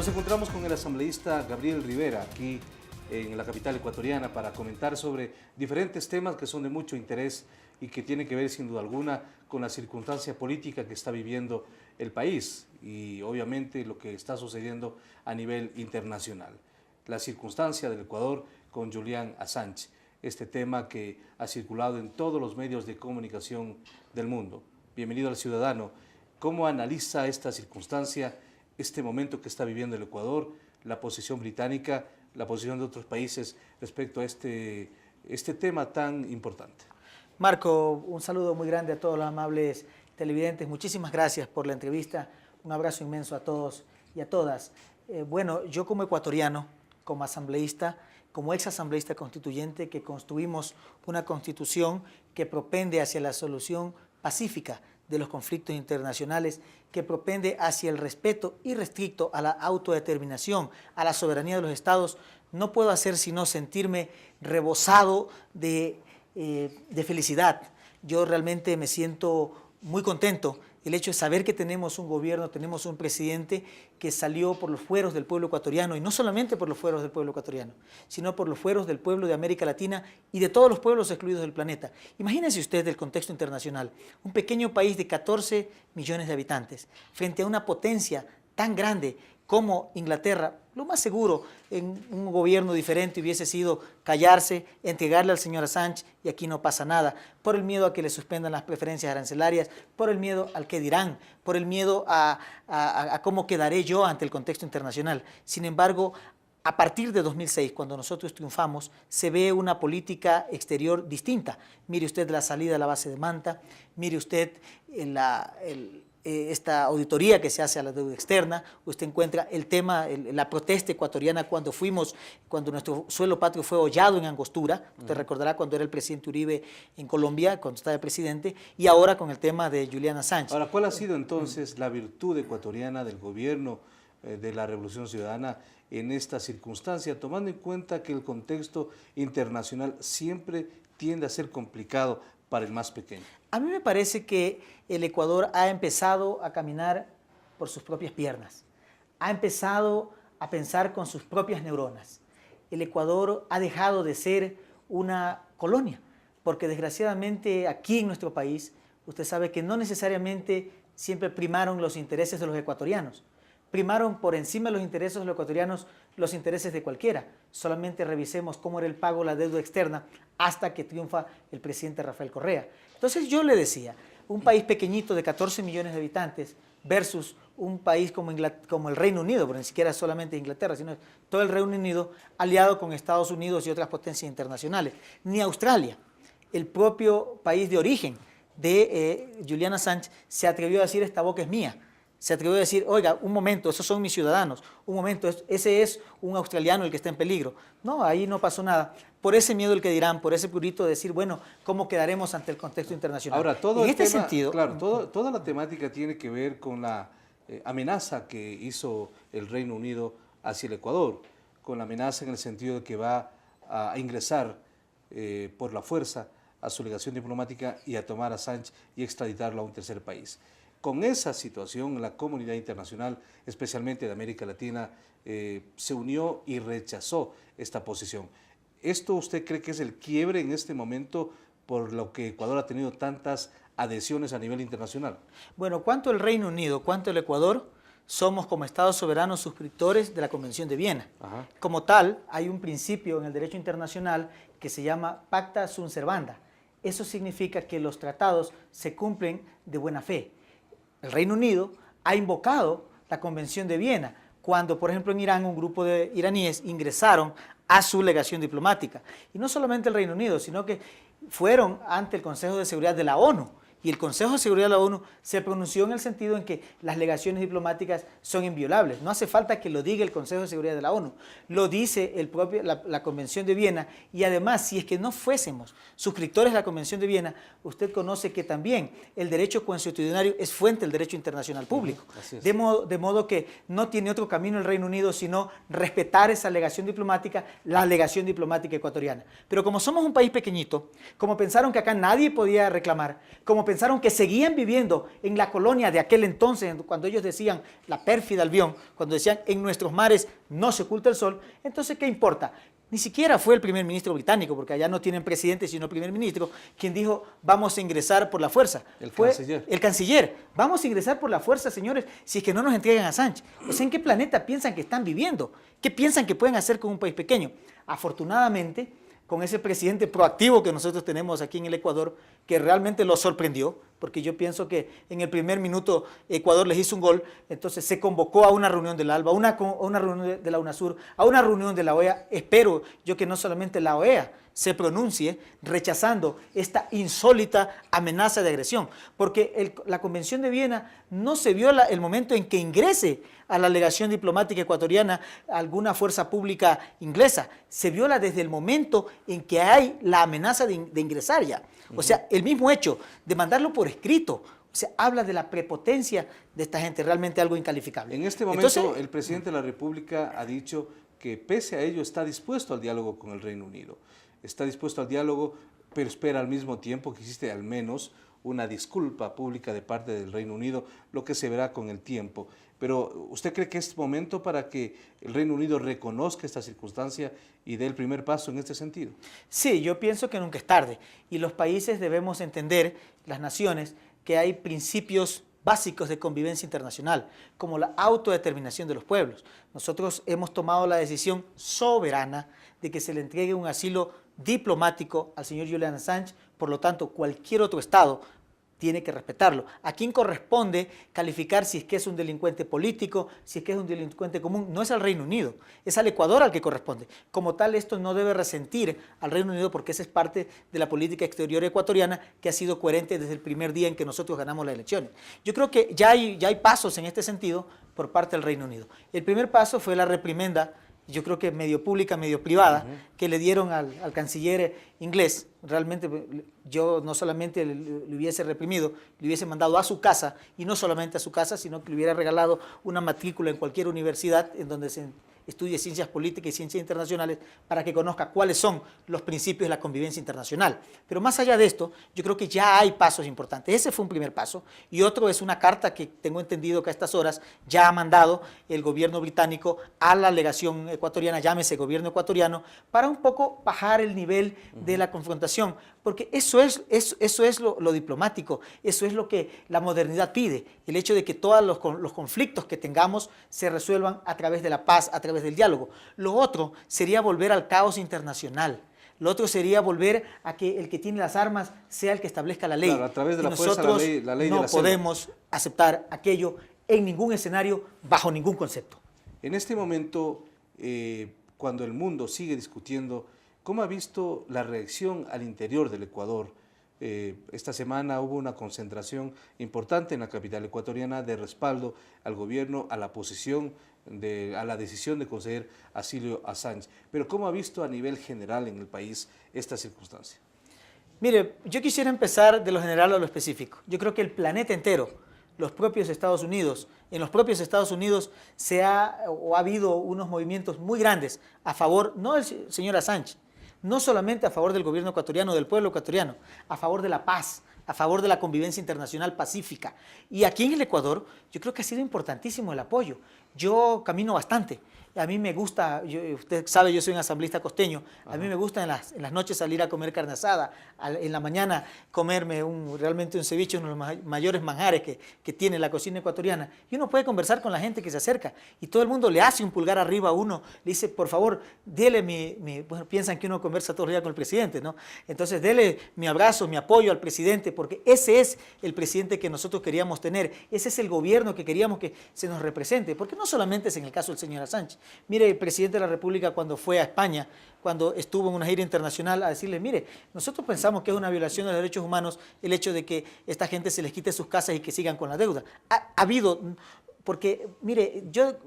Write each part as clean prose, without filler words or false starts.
Nos encontramos con el asambleísta Gabriel Rivera aquí en la capital ecuatoriana para comentar sobre diferentes temas que son de mucho interés y que tienen que ver sin duda alguna con la circunstancia política que está viviendo el país y obviamente lo que está sucediendo a nivel internacional. La circunstancia del Ecuador con Julian Assange, este tema que ha circulado en todos los medios de comunicación del mundo. Bienvenido al Ciudadano. ¿Cómo analiza esta circunstancia, este momento que está viviendo el Ecuador, la posición británica, la posición de otros países respecto a este tema tan importante? Marco, un saludo muy grande a todos los amables televidentes. Muchísimas gracias por la entrevista. Un abrazo inmenso a todos y a todas. Bueno, yo como ecuatoriano, como asambleísta, como ex asambleísta constituyente, que construimos una constitución que propende hacia la solución pacífica de los conflictos internacionales, que propende hacia el respeto irrestricto a la autodeterminación, a la soberanía de los estados, no puedo hacer sino sentirme rebosado de felicidad. Yo realmente me siento muy contento. El hecho de saber que tenemos un gobierno, tenemos un presidente que salió por los fueros del pueblo ecuatoriano, y no solamente por los fueros del pueblo ecuatoriano, sino por los fueros del pueblo de América Latina y de todos los pueblos excluidos del planeta. Imagínense usted el contexto internacional, un pequeño país de 14 millones de habitantes, frente a una potencia tan grande como Inglaterra. Lo más seguro en un gobierno diferente hubiese sido callarse, entregarle al señor Assange y aquí no pasa nada, por el miedo a que le suspendan las preferencias arancelarias, por el miedo al que dirán, por el miedo a cómo quedaré yo ante el contexto internacional. Sin embargo, a partir de 2006, cuando nosotros triunfamos, se ve una política exterior distinta. Mire usted la salida de la base de Manta, mire usted esta auditoría que se hace a la deuda externa, usted encuentra el tema, la protesta ecuatoriana cuando nuestro suelo patrio fue hollado en Angostura, usted recordará cuando era el presidente Uribe en Colombia, cuando estaba de presidente, y ahora con el tema de Julian Assange. Ahora, ¿cuál ha sido entonces la virtud ecuatoriana del gobierno de la Revolución Ciudadana en esta circunstancia, tomando en cuenta que el contexto internacional siempre tiende a ser complicado para el más pequeño? A mí me parece que el Ecuador ha empezado a caminar por sus propias piernas, ha empezado a pensar con sus propias neuronas. El Ecuador ha dejado de ser una colonia, porque desgraciadamente aquí en nuestro país, usted sabe que no necesariamente siempre primaron los intereses de los ecuatorianos. Primaron por encima de los intereses de los ecuatorianos los intereses de cualquiera. Solamente revisemos cómo era el pago de la deuda externa hasta que triunfa el presidente Rafael Correa. Entonces yo le decía, un país pequeñito de 14 millones de habitantes versus un país como el Reino Unido, pero ni siquiera solamente Inglaterra, sino todo el Reino Unido aliado con Estados Unidos y otras potencias internacionales. Ni Australia, el propio país de origen de Julian Assange, se atrevió a decir esta boca es mía. Se atrevió a decir, oiga, un momento, esos son mis ciudadanos, un momento, ese es un australiano el que está en peligro. No, ahí no pasó nada. Por ese miedo el que dirán, por ese purito de decir, bueno, ¿cómo quedaremos ante el contexto internacional? Ahora, todo en el este tema, sentido, claro, toda la temática tiene que ver con la amenaza que hizo el Reino Unido hacia el Ecuador, con la amenaza en el sentido de que va a ingresar por la fuerza a su legación diplomática y a tomar a Assange y extraditarlo a un tercer país. Con esa situación, la comunidad internacional, especialmente de América Latina, se unió y rechazó esta posición. ¿Esto usted cree que es el quiebre en este momento por lo que Ecuador ha tenido tantas adhesiones a nivel internacional? Bueno, cuanto el Reino Unido, cuanto el Ecuador, somos como Estados soberanos suscriptores de la Convención de Viena. Ajá. Como tal, hay un principio en el derecho internacional que se llama pacta sunt servanda. Eso significa que los tratados se cumplen de buena fe. El Reino Unido ha invocado la Convención de Viena cuando, por ejemplo, en Irán un grupo de iraníes ingresaron a su legación diplomática. Y no solamente el Reino Unido, sino que fueron ante el Consejo de Seguridad de la ONU. Y el Consejo de Seguridad de la ONU se pronunció en el sentido en que las legaciones diplomáticas son inviolables. No hace falta que lo diga el Consejo de Seguridad de la ONU, lo dice la Convención de Viena. Y además, si es que no fuésemos suscriptores de la Convención de Viena, usted conoce que también el derecho consuetudinario es fuente del derecho internacional público. De modo que no tiene otro camino el Reino Unido sino respetar esa legación diplomática, la legación diplomática ecuatoriana. Pero como somos un país pequeñito, como pensaron que acá nadie podía reclamar, como pensaron que seguían viviendo en la colonia de aquel entonces, cuando ellos decían, la pérfida Albión, cuando decían, en nuestros mares no se oculta el sol, entonces, ¿qué importa? Ni siquiera fue el primer ministro británico, porque allá no tienen presidente, sino primer ministro, quien dijo, vamos a ingresar por la fuerza. Fue canciller. El canciller. Vamos a ingresar por la fuerza, señores, si es que no nos entregan a Sánchez. O sea, ¿en qué planeta piensan que están viviendo? ¿Qué piensan que pueden hacer con un país pequeño? Afortunadamente, con ese presidente proactivo que nosotros tenemos aquí en el Ecuador, que realmente lo sorprendió, porque yo pienso que en el primer minuto Ecuador les hizo un gol, entonces se convocó a una reunión del ALBA, a una reunión de la UNASUR, a una reunión de la OEA. Espero yo que no solamente la OEA se pronuncie rechazando esta insólita amenaza de agresión, porque la Convención de Viena no se viola el momento en que ingrese a la legación diplomática ecuatoriana alguna fuerza pública inglesa, se viola desde el momento en que hay la amenaza de ingresar ya. O sea, el mismo hecho de mandarlo por escrito, o sea, habla de la prepotencia de esta gente, realmente algo incalificable. En este momento, Entonces, el presidente de la República ha dicho que pese a ello está dispuesto al diálogo con el Reino Unido. Está dispuesto al diálogo, pero espera al mismo tiempo que existe al menos una disculpa pública de parte del Reino Unido, lo que se verá con el tiempo. Pero ¿usted cree que es momento para que el Reino Unido reconozca esta circunstancia y dé el primer paso en este sentido? Sí, yo pienso que nunca es tarde. Y los países debemos entender, las naciones, que hay principios básicos de convivencia internacional, como la autodeterminación de los pueblos. Nosotros hemos tomado la decisión soberana de que se le entregue un asilo diplomático al señor Julian Assange, por lo tanto, cualquier otro Estado tiene que respetarlo. ¿A quién corresponde calificar si es que es un delincuente político, si es que es un delincuente común? No es al Reino Unido, es al Ecuador al que corresponde. Como tal, esto no debe resentir al Reino Unido porque esa es parte de la política exterior ecuatoriana que ha sido coherente desde el primer día en que nosotros ganamos las elecciones. Yo creo que ya hay pasos en este sentido por parte del Reino Unido. El primer paso fue la reprimenda, yo creo que medio pública, medio privada, que le dieron al canciller inglés. Realmente yo no solamente le hubiese reprimido, le hubiese mandado a su casa, y no solamente a su casa, sino que le hubiera regalado una matrícula en cualquier universidad en donde se estudie ciencias políticas y ciencias internacionales para que conozca cuáles son los principios de la convivencia internacional. Pero más allá de esto, yo creo que ya hay pasos importantes. Ese fue un primer paso, y otro es una carta que tengo entendido que a estas horas ya ha mandado el gobierno británico a la legación ecuatoriana, llámese gobierno ecuatoriano, para un poco bajar el nivel de la confrontación, porque eso es lo diplomático, eso es lo que la modernidad pide, el hecho de que todos los conflictos que tengamos se resuelvan a través de la paz, a través del diálogo. Lo otro sería volver al caos internacional. Lo otro sería volver a que el que tiene las armas sea el que establezca la ley. Claro, a través de la fuerza, la ley no de la selva. podemos aceptar aquello en ningún escenario, bajo ningún concepto. En este momento, cuando el mundo sigue discutiendo, ¿cómo ha visto la reacción al interior del Ecuador? Esta semana hubo una concentración importante en la capital ecuatoriana de respaldo al gobierno, a la posición, a la decisión de conceder asilo a Sánchez. Pero ¿cómo ha visto a nivel general en el país esta circunstancia? Mire, yo quisiera empezar de lo general a lo específico. Yo creo que el planeta entero, los propios Estados Unidos, en los propios Estados Unidos ha habido unos movimientos muy grandes a favor, no del señor Assange, no solamente a favor del gobierno ecuatoriano, del pueblo ecuatoriano, a favor de la paz, a favor de la convivencia internacional pacífica. Y aquí en el Ecuador, yo creo que ha sido importantísimo el apoyo. Yo camino bastante. A mí me gusta, usted sabe, yo soy un asambleísta costeño, a mí me gusta en las noches salir a comer carne asada, en la mañana comerme realmente un ceviche, uno de los mayores manjares que tiene la cocina ecuatoriana, y uno puede conversar con la gente que se acerca, y todo el mundo le hace un pulgar arriba a uno, le dice, por favor, dele bueno, piensan que uno conversa todo el día con el presidente, ¿no? Entonces, dele mi abrazo, mi apoyo al presidente, porque ese es el presidente que nosotros queríamos tener, ese es el gobierno que queríamos que se nos represente, porque no solamente es en el caso del señor Assange. Mire, el presidente de la República cuando fue a España, cuando estuvo en una gira internacional, a decirle, mire, nosotros pensamos que es una violación de los derechos humanos el hecho de que esta gente se les quite sus casas y que sigan con la deuda. Ha habido... Porque, mire, yo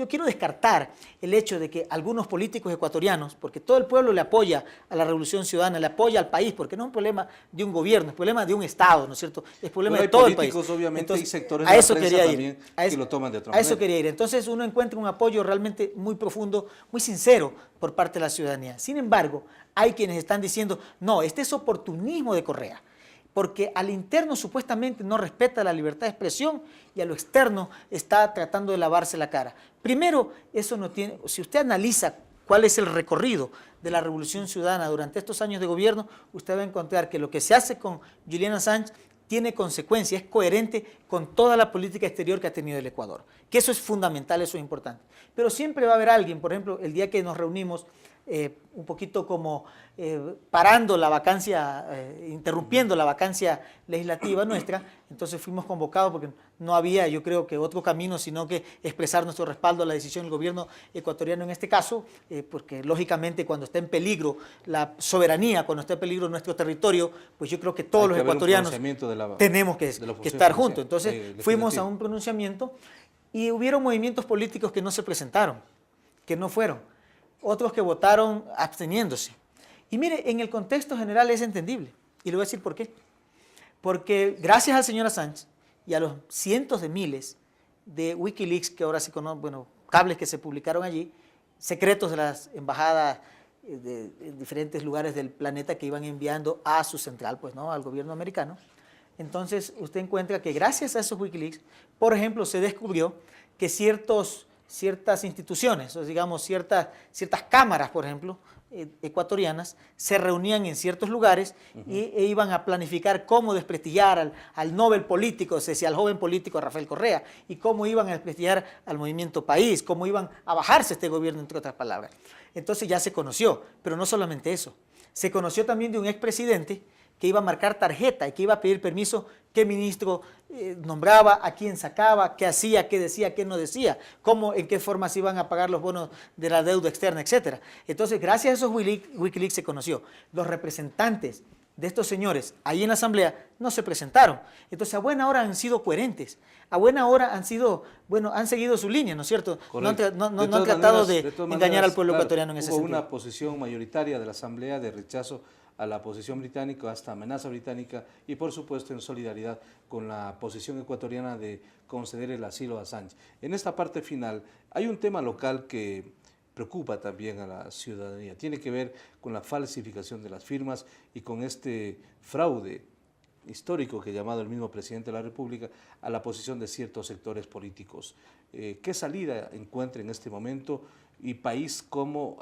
quiero descartar el hecho de que algunos políticos ecuatorianos, porque todo el pueblo le apoya a la Revolución Ciudadana, le apoya al país, porque no es un problema de un gobierno, es un problema de un Estado, ¿no es cierto? Es problema de todo el país. Obviamente, entonces, y sectores a de eso la prensa quería también que lo toman de otra manera. A eso manera. quería ir. Entonces uno encuentra un apoyo realmente muy profundo, muy sincero por parte de la ciudadanía. Sin embargo, hay quienes están diciendo, no, este es oportunismo de Correa. porque al interno supuestamente no respeta la libertad de expresión y a lo externo está tratando de lavarse la cara. Primero, eso no tiene, si usted analiza cuál es el recorrido de la Revolución Ciudadana durante estos años de gobierno, usted va a encontrar que lo que se hace con Julian Assange tiene consecuencias, es coherente con toda la política exterior que ha tenido el Ecuador, que eso es fundamental, eso es importante. Pero siempre va a haber alguien, por ejemplo, el día que nos reunimos, un poquito como parando la vacancia, interrumpiendo la vacancia legislativa nuestra, entonces fuimos convocados porque no había, yo creo que otro camino, sino que expresar nuestro respaldo a la decisión del gobierno ecuatoriano en este caso, porque lógicamente cuando está en peligro la soberanía, cuando está en peligro nuestro territorio, pues yo creo que todos los ecuatorianos tenemos que estar juntos. Entonces fuimos a un pronunciamiento y hubieron movimientos políticos que no se presentaron, que no fueron, otros que votaron absteniéndose. Y mire, en el contexto general es entendible, y le voy a decir por qué. Porque gracias al señor Assange y a los cientos de miles de Wikileaks que ahora se conocen, bueno, cables que se publicaron allí, secretos de las embajadas de diferentes lugares del planeta que iban enviando a su central, pues no, al gobierno americano. Entonces usted encuentra que gracias a esos Wikileaks, por ejemplo, se descubrió que ciertas instituciones, o digamos ciertas cámaras, por ejemplo, ecuatorianas, se reunían en ciertos lugares e iban a planificar cómo desprestigiar al Nobel político, se decía al joven político Rafael Correa, y cómo iban a desprestigiar al Movimiento País, cómo iban a bajarse este gobierno, entre otras palabras. Entonces ya se conoció, pero no solamente eso, se conoció también de un expresidente que iba a marcar tarjeta y que iba a pedir permiso qué ministro nombraba, a quién sacaba, qué hacía, qué decía, qué no decía, cómo, en qué forma se iban a pagar los bonos de la deuda externa, etc. Entonces, gracias a esos Wikileaks se conoció. Los representantes de estos señores ahí en la asamblea no se presentaron. Entonces, a buena hora han sido coherentes, a buena hora han sido, bueno, han seguido su línea, ¿no es cierto? No han tratado de engañar al pueblo ecuatoriano en ese sentido. Hubo una posición mayoritaria de la asamblea de rechazo a la posición británica, hasta amenaza británica, y por supuesto en solidaridad con la posición ecuatoriana de conceder el asilo a Assange. En esta parte final hay un tema local que preocupa también a la ciudadanía, tiene que ver con la falsificación de las firmas y con este fraude histórico que ha llamado el mismo presidente de la República a la posición de ciertos sectores políticos. ¿Qué salida encuentra en este momento? Y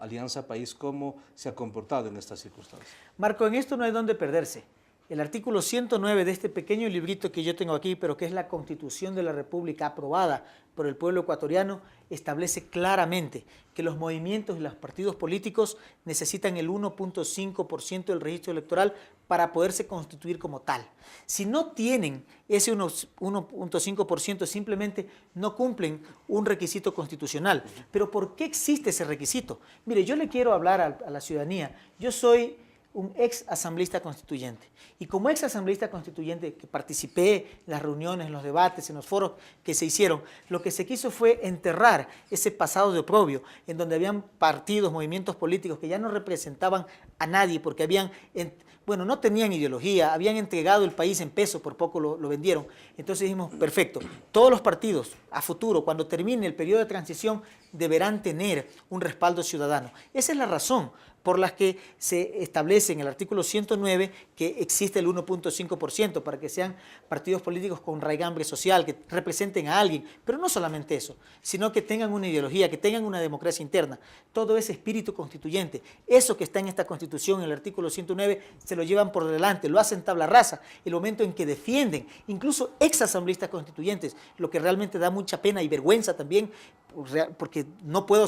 Alianza País, ¿cómo se ha comportado en estas circunstancias? Marco, en esto no hay dónde perderse. El artículo 109 de este pequeño librito que yo tengo aquí, pero que es la Constitución de la República aprobada por el pueblo ecuatoriano, establece claramente que los movimientos y los partidos políticos necesitan el 1.5% del registro electoral para poderse constituir como tal. Si no tienen ese 1.5%, simplemente no cumplen un requisito constitucional. ¿Pero por qué existe ese requisito? Mire, yo le quiero hablar a la ciudadanía. Yo soy un ex asambleísta constituyente. Y como ex asambleísta constituyente que participé en las reuniones, en los debates, en los foros que se hicieron, lo que se quiso fue enterrar ese pasado de oprobio, en donde habían partidos, movimientos políticos que ya no representaban a nadie porque no tenían ideología, habían entregado el país en peso, por poco lo vendieron. Entonces dijimos, perfecto, todos los partidos a futuro, cuando termine el periodo de transición, deberán tener un respaldo ciudadano. Esa es la razón por las que se establece en el artículo 109 que existe el 1.5% para que sean partidos políticos con raigambre social, que representen a alguien, pero no solamente eso, sino que tengan una ideología, que tengan una democracia interna, todo ese espíritu constituyente, eso que está en esta Constitución, en el artículo 109, se lo llevan por delante, lo hacen tabla rasa, el momento en que defienden, incluso exasambleístas constituyentes, lo que realmente da mucha pena y vergüenza también, porque no puedo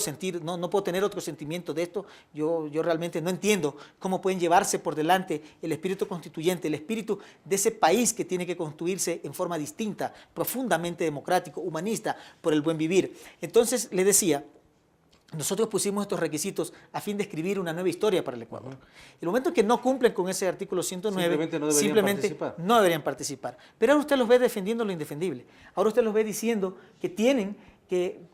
tener otro sentimiento de esto. Yo realmente no entiendo cómo pueden llevarse por delante el espíritu constituyente, el espíritu de ese país que tiene que construirse en forma distinta, profundamente democrático, humanista, por el buen vivir. Entonces, le decía, nosotros pusimos estos requisitos a fin de escribir una nueva historia para el Ecuador. El momento en que no cumplen con ese artículo 109, simplemente no deberían participar. Pero ahora usted los ve defendiendo lo indefendible. Ahora usted los ve diciendo que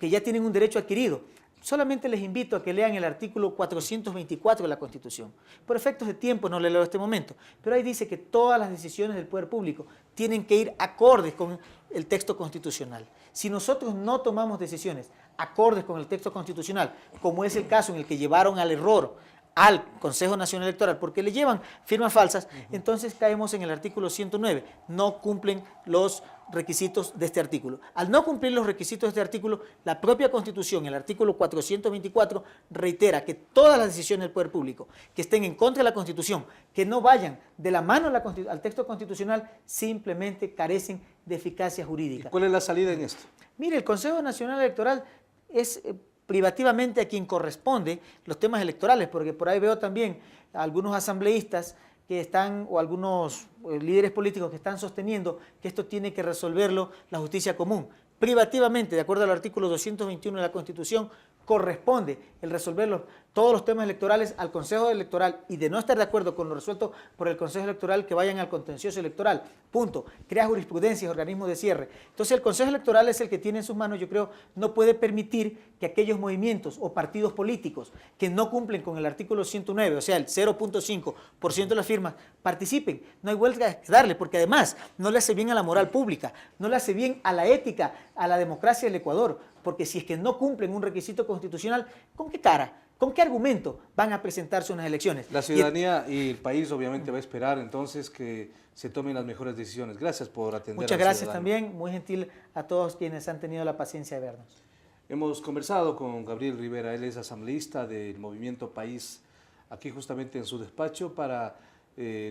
ya tienen un derecho adquirido. Solamente les invito a que lean el artículo 424 de la Constitución. Por efectos de tiempo no le leo este momento, pero ahí dice que todas las decisiones del poder público tienen que ir acordes con el texto constitucional. Si nosotros no tomamos decisiones acordes con el texto constitucional, como es el caso en el que llevaron al error al Consejo Nacional Electoral porque le llevan firmas falsas, entonces caemos en el artículo 109, no cumplen los requisitos de este artículo. Al no cumplir los requisitos de este artículo, la propia Constitución, el artículo 424, reitera que todas las decisiones del Poder Público que estén en contra de la Constitución, que no vayan de la mano al texto constitucional, simplemente carecen de eficacia jurídica. ¿Y cuál es la salida en esto? Mire, el Consejo Nacional Electoral es privativamente a quien corresponde los temas electorales, porque por ahí veo también a algunos asambleístas que están, o algunos líderes políticos que están sosteniendo que esto tiene que resolverlo la justicia común. Privativamente, de acuerdo al artículo 221 de la Constitución, corresponde el resolver todos los temas electorales al Consejo Electoral, y de no estar de acuerdo con lo resuelto por el Consejo Electoral, que vayan al contencioso electoral. Punto. Crea jurisprudencias, organismos de cierre. Entonces el Consejo Electoral es el que tiene en sus manos, yo creo, no puede permitir que aquellos movimientos o partidos políticos que no cumplen con el artículo 109, o sea, el 0.5% de las firmas, participen. No hay vuelta que darle, porque además no le hace bien a la moral pública, no le hace bien a la ética, a la democracia del Ecuador, porque si es que no cumplen un requisito constitucional, ¿con qué cara? ¿Con qué argumento van a presentarse unas elecciones? La ciudadanía y el país obviamente va a esperar entonces que se tomen las mejores decisiones. Gracias por atender. Muchas gracias también, muy gentil a todos quienes han tenido la paciencia de vernos. Hemos conversado con Gabriel Rivera, él es asambleísta del Movimiento País, aquí justamente en su despacho para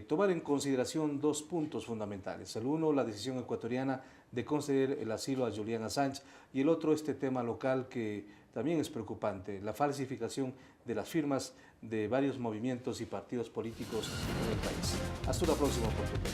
tomar en consideración dos puntos fundamentales. El uno, la decisión ecuatoriana de conceder el asilo a Julian Assange, y el otro, este tema local que también es preocupante, la falsificación de las firmas de varios movimientos y partidos políticos en el país. Hasta una próxima oportunidad.